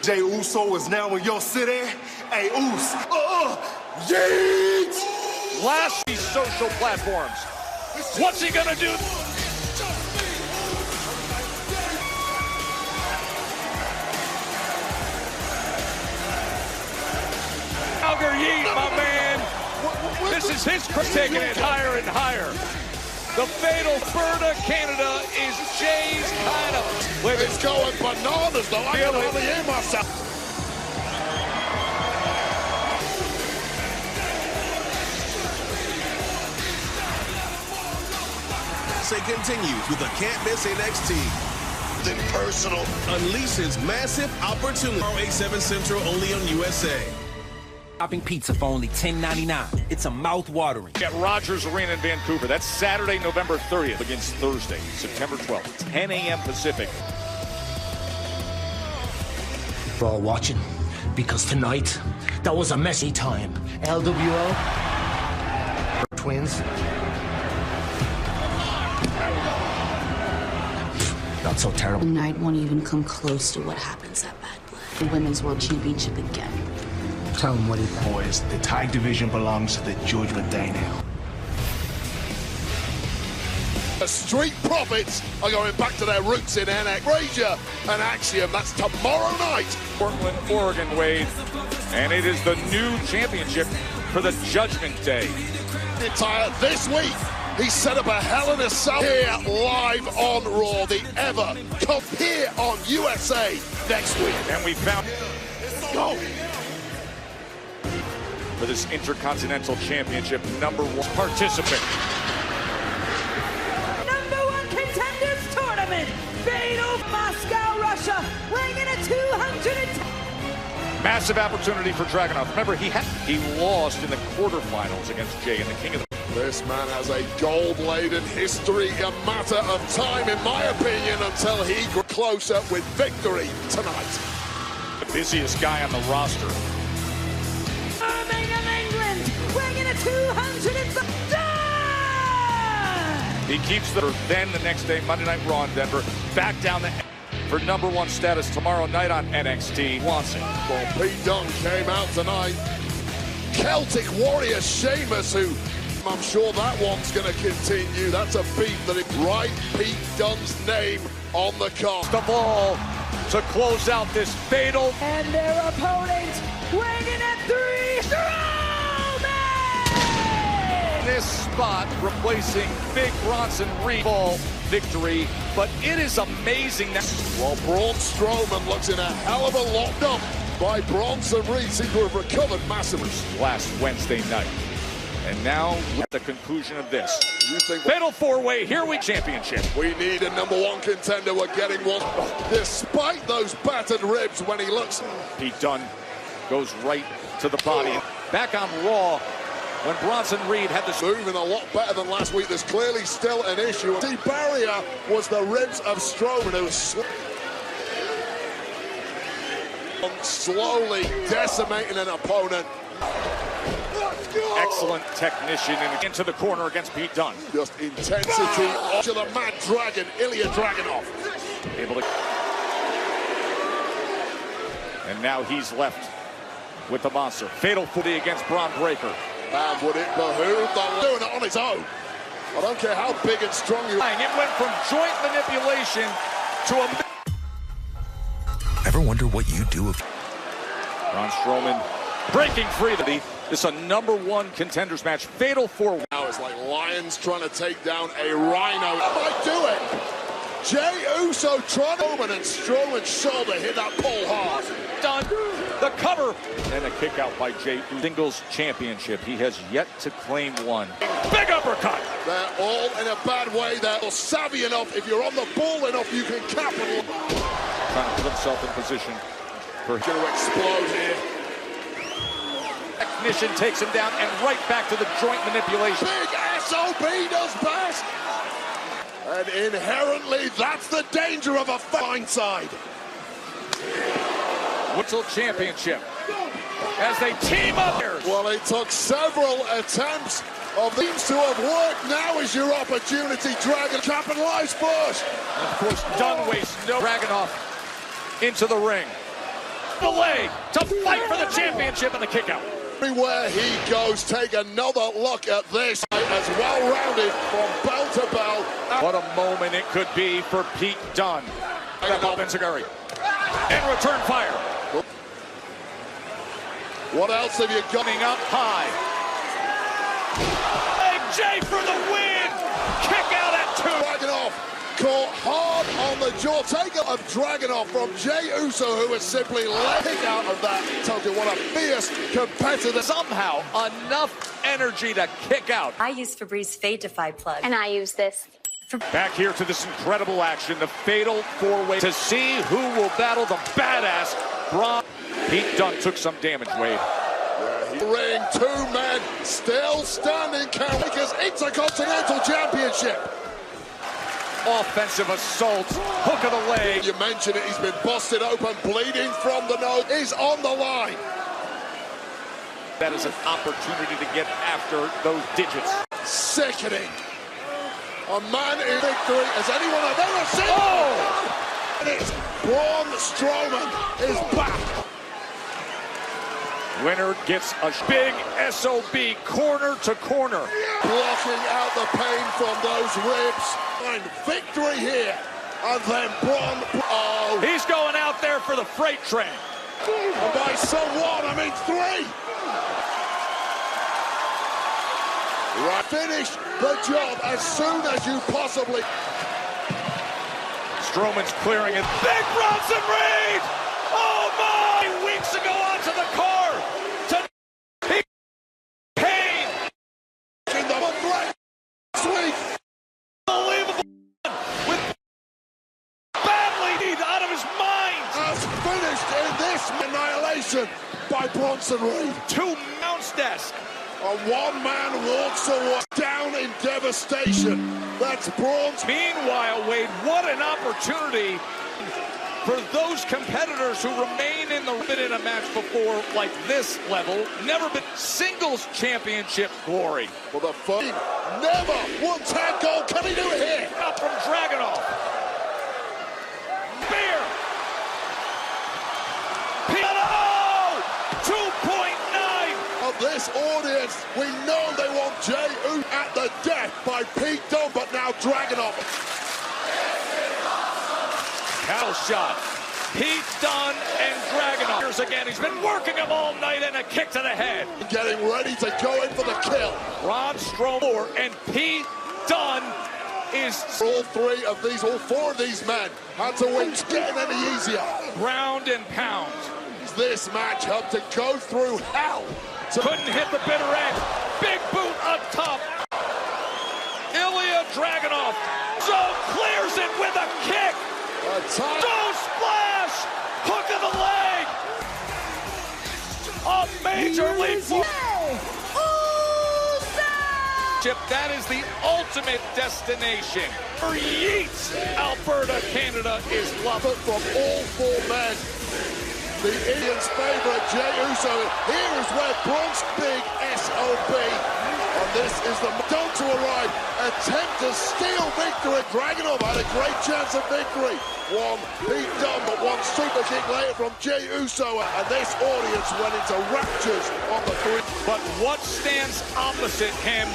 Jey Uso is now in your city. Hey, Uso. Yeet! Last these social platforms. What's he gonna do? Alger Yeet, my man. This is his taking it higher and higher. The fatal Alberta, Canada is Jay's kind of... It's going bananas, though. I can hardly hear myself. It continues with a Can't Miss NXT. Then personal. Unleashes massive opportunity. 8/7 Central only on USA. Topping pizza for only $10.99. It's a mouth-watering. At Rogers Arena in Vancouver. That's Saturday, November 30th against Thursday, September 12th, 10 a.m. Pacific. For all watching, Because tonight, that was a messy time. LWO, twins. Not so terrible. Tonight won't even come close to what happens at Bad Blood. The Women's World Championship again. Tell him what he thinks. Boys, the tag division belongs to the Judgment Day now. The Street Profits are going back to their roots in NXT. Frazier and Axiom, that's tomorrow night. Portland, Oregon, Wade. And it is the new championship for the Judgment Day. Entire this week, he set up a Hell in a Cell here live on Raw. The ever come here on USA next week. And we found go for this Intercontinental Championship #1 participant. #1 Contenders Tournament, Fatal Moscow, Russia, weighing in at 210. Massive opportunity for Dragunov. Remember, he lost in the quarterfinals against Jay in the King of the... This man has a gold-laden history, a matter of time, in my opinion, until he grew closer with victory tonight. The busiest guy on the roster. Birmingham, England, weighing in at 205. He keeps then the next day, Monday Night Raw in Denver, back down for #1 status tomorrow night on NXT. Wants it. Well, Pete Dunne came out tonight. Celtic Warrior Sheamus, who I'm sure that one's going to continue. That's a beat that it right Pete Dunne's name on the card. The ball to close out this fatal. And their opponent, weighing in at 3, Strowman! This spot replacing Big Bronson Reed. Ball victory, but it is amazing that... Well, Braun Strowman looks in a hell of a locked up by Bronson Reed. Seems to have recovered massively last Wednesday night. And now, at the conclusion of this, you think fatal four-way, here we championship. We need a #1 contender. We're getting one. Despite those battered ribs when he looks. Pete Dunne goes right to the body. Back on Raw, when Bronson Reed had this moving a lot better than last week. There's clearly still an issue. The barrier was the ribs of Strowman, who was slowly decimating an opponent. Excellent technician and into the corner against Pete Dunne. Just intensity to the Mad Dragon, Ilya Dragunov. Able to... And now he's left with the monster. Fatal footy against Braun Breaker. And would it behoove the doing it on his own? I don't care how big and strong you are. It went from joint manipulation to a... Ever wonder what you do if... Braun Strowman breaking free. This is a #1 contenders match. Fatal 4. Now it's like lions trying to take down a rhino. That might do it. Jey Uso trying to and Strowman's shoulder hit that pole hard. Done. The cover. And a kick out by Jey Uso. Singles championship. He has yet to claim one. Big uppercut. They're all in a bad way. They're savvy enough. If you're on the ball enough, you can capital. Trying to put himself in position for going to explode here. Technician takes him down and right back to the joint manipulation. Big SOB does best. And inherently, that's the danger of a fine side. Whistle championship as they team up. Well, it took several attempts of these to have worked. Now is your opportunity. Dragon capitalized first. And of course, Dunne wastes no. Dragunov into the ring. The leg to fight for the championship and the kick out. Everywhere he goes, take another look at this. As well-rounded from bell to bell. What a moment it could be for Pete Dunne. And return fire. What else have you got? Up high. Big Jay for the win. Kick out at 2. Dragunov caught hard on the jaw. Takeout of Dragunov from Jey Uso, who was simply let out of that. Tells you what a fierce competitor. Somehow enough energy to kick out. I use Febreze Fade Defy plug. And I use this. Back here to this incredible action, the fatal four-way to see who will battle the badass Braun. Pete Dunne took some damage, Wade. Ring, 2 men still standing. Can make his Intercontinental Championship. offensive assault. Hook of the leg. You mentioned it, he's been busted open, bleeding from the nose, is on the line. That is an opportunity to get after those digits. Sickening. A man in victory as anyone I've ever seen. Oh! And it's Braun Strowman is back. Winner gets a big SOB corner to corner. Blocking out the pain from those ribs. And victory here. And then Braun. Oh. He's going out there for the freight train. And by someone, I mean 3. Right, finish the job as soon as you possibly. Strowman's clearing it. Big Bronson Reed! Oh my! Weeks ago onto the car. To pain. In the threat. Sweet. Unbelievable. With badly out of his mind. As finished in this annihilation by Bronson Reed. 2 mounts desk. And one man walks away down in devastation. That's Braun's. Meanwhile, Wade, what an opportunity for those competitors who remain in a match before like this level. Never been singles championship glory. Well, the fight never won tag gold. Can he do it here? Up from Dragunov. Spear. Piano. 2.9. Of this audience, we know they want Jey Uso at the death by Pete Dunne, but now Dragunov. Cattle shot. Pete Dunne and Dragunov. Here's again. He's been working him all night and a kick to the head. Getting ready to go in for the kill. Braun Strowman and Pete Dunne is all 4 of these men had to win. It's getting any easier. Ground and pound. This match had to go through hell. Couldn't hit the bitter end. Big boot up top. Ilya Dragunov. So clears it with a kick. Toe splash. Hook of the leg. A major leap for that is the ultimate destination. For Yeats, Alberta, Canada is loved from all 4 men. The Indians' favorite, Jey Uso. Here is where Braun's big SOB. And this is the Dunne to arrive. Attempt to steal victory. Dragunov had a great chance of victory. One Pete Dunne, but one super kick later from Jey Uso. And this audience went into raptures on the 3. But what stands opposite him?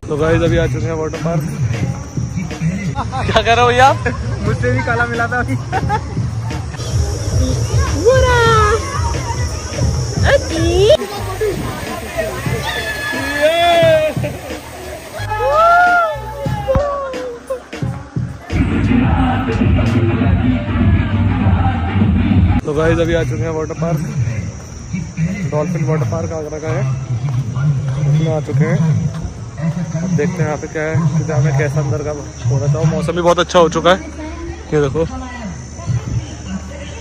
तो guys अभी आ चुके हैं water park. क्या कर रहे हो भैया? मुझसे भी काला मिला था अभी। तो गाइस अभी आ चुके हैं water park. Dolphin water park Agra का है, उसमें आ चुके हैं। अब देखते हैं यहाँ पे क्या है, इंतजाम है कैसा अंदर का हो रहा था। मौसम भी बहुत अच्छा हो चुका है, ये देखो।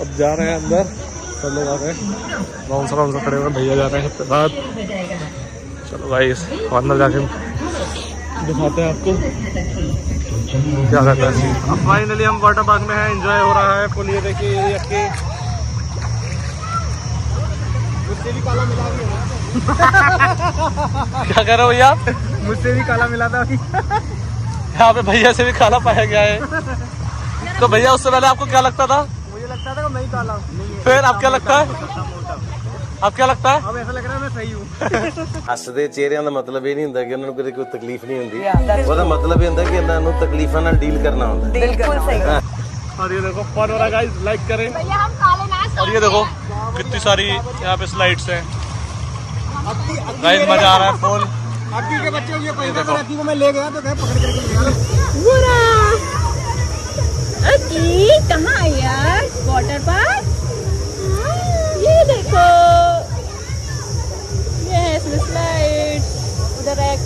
अब जा रहे हैं अंदर, सब लोग आ गए, बाउंसर खड़े हुए, भैया जा रहे हैं सबके साथ। चलो भाई अंदर जाके दिखाते हैं आपको क्या करता है। अब फाइनली हम वाटर पार्क में हैं, एंजॉय हो रहा है फुल। ये देखिए ये मुझसे भी काला मिला क्या कर रहे हो भैया? मुझसे भी काला मिला था यहाँ पे, भैया से भी काला पाया गया है। तो भैया उससे पहले आपको क्या लगता था? मुझे लगता था कि मैं ही काला हूँ। फिर आप क्या लगता है? आप क्या लगता है? अब ऐसा लग रहा है मैं सही हूँ। हੱਸਦੇ ਚਿਹਰਿਆਂ ਦਾ ਮਤਲਬ ਇਹ ਨਹੀਂ ਹੁੰਦਾ ਕਿ ਉਹਨਾਂ ਨੂੰ ਕਦੇ ਕੋਈ ਤਕਲੀਫ ਨਹੀਂ ਹੁੰਦੀ, ਉਹਦਾ ਮਤਲਬ ਇਹ ਹੁੰਦਾ ਕਿ ਇਹਨਾਂ ਨੂੰ ਤਕਲੀਫਾਂ ਨਾਲ ਡੀਲ ਕਰਨਾ ਹੁੰਦਾ। बिल्कुल सही। और ये देखो फन हो रहा है गाइस, लाइक करें। और ये देखो कितनी सारी यहाँ पे स्लाइड्स हैं गाइस, मजा आ रहा है फुल। अक्की के बच्चे ये पैसा कर, अक्की को मैं ले गया तो गए पकड़ के ले गया। अक्की कहाँ है यार? Water park. ये देखो, ये है इसमें स्लाइड, उधर एक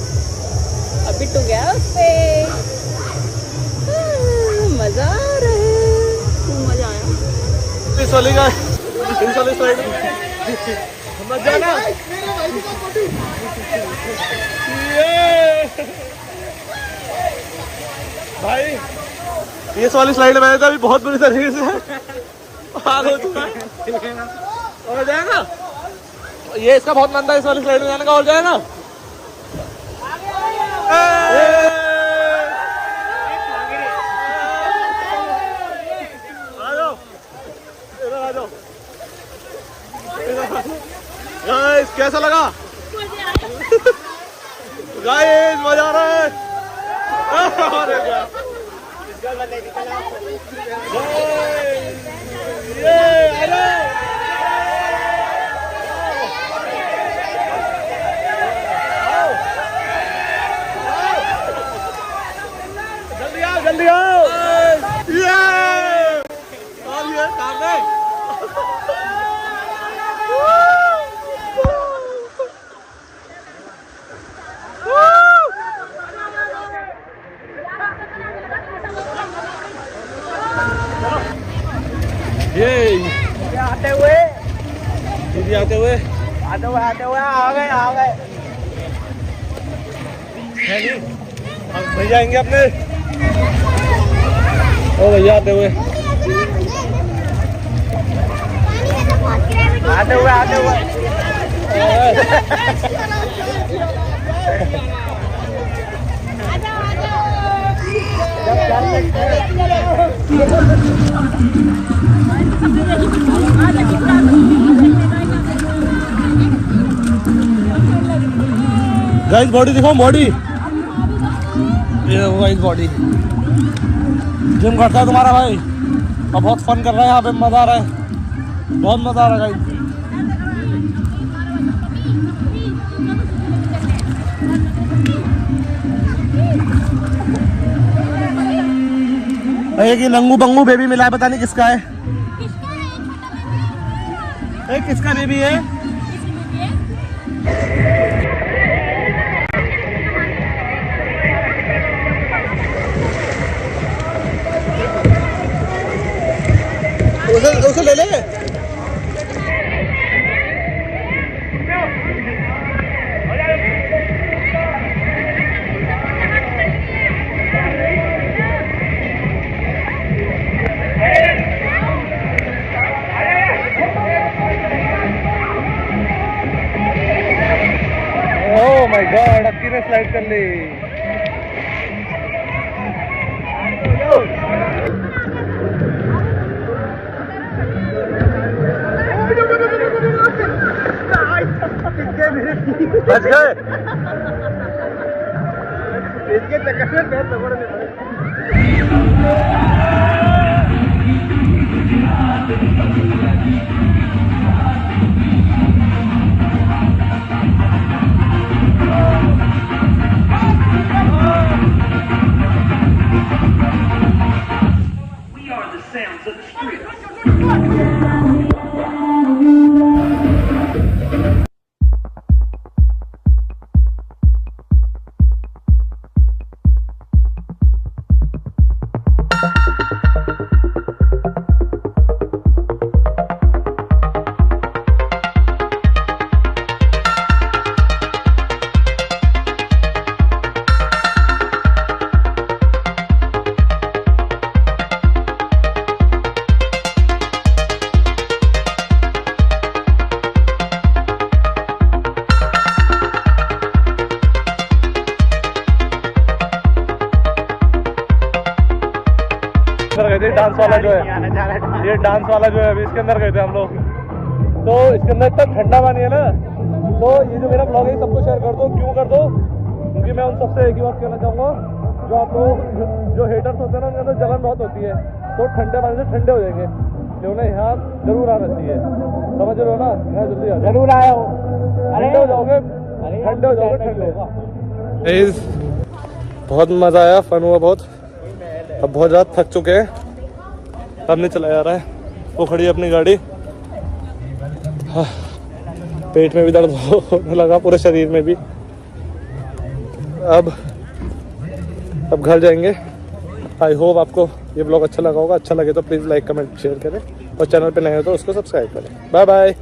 अभी तो गया उस पे। मजा आ रहा है, मजा आया। इस वाली का इस वाली स्लाइड मत जाना। भाई इस वाली स्लाइड में तो अभी बहुत बुरी तरीके से आग हो चुका है। हो जाएगा ये, इसका बहुत मंदा है इस वाली स्लाइड में जाने का। हो जाएगा गाइस, कैसा लगा गाइस? मजा आ रहा है। जल्दी आओ, जल्दी आओ। ये काम है। ये आते हुए दीदी आते हुए आ गए भैया आएंगे अपने। ओ भैया आते हुए गाइस, बॉडी दिखाओ, बॉडी। ये गाइस बॉडी जिम करता है तुम्हारा भाई और बहुत फन कर रहा है यहाँ पे। मजा आ रहा है, बहुत मजा आ रहा है गाइस। ये नंगू बंगू बेबी मिला है, पता नहीं किसका है। किसका बेबी है? उसे ले ले। ओह माय गॉड, अक्की ने स्लाइड कर ली। बच गए। इसके चक्कर में पैर दबड़ने पड़े। We are the sounds of the street. Dance वाला जो है, ये डांस वाला जो है, अभी इसके अंदर गए थे हम लोग। तो इसके अंदर इतना ठंडा पानी है ना, तो ये जो मेरा ब्लॉग है सबको शेयर कर दो। क्यों कर दो? क्योंकि मैं उन सबसे एक ही बात कहना चाहूँगा, जो आप लोग जो हेटर्स होते हैं ना, उनके अंदर जलन बहुत होती है, तो ठंडे पानी से ठंडे हो जाएंगे। जो ना यहाँ जरूर आना चाहिए, समझ रहे हो ना? यहाँ जल्दी आओ, जरूर आए हो, ठंडे हो जाओगे, ठंडे हो जाओगे, ठंडे। बहुत मजा आया, फन हुआ बहुत। अब बहुत ज़्यादा थक चुके हैं, अब नहीं चला जा रहा है। वो खड़ी है अपनी गाड़ी। हाँ, पेट में भी दर्द होने लगा, पूरे शरीर में भी। अब घर जाएंगे। आई होप आपको ये ब्लॉग अच्छा लगा होगा। अच्छा लगे तो प्लीज़ लाइक कमेंट शेयर करें और चैनल पे नए हो तो उसको सब्सक्राइब करें। Bye bye.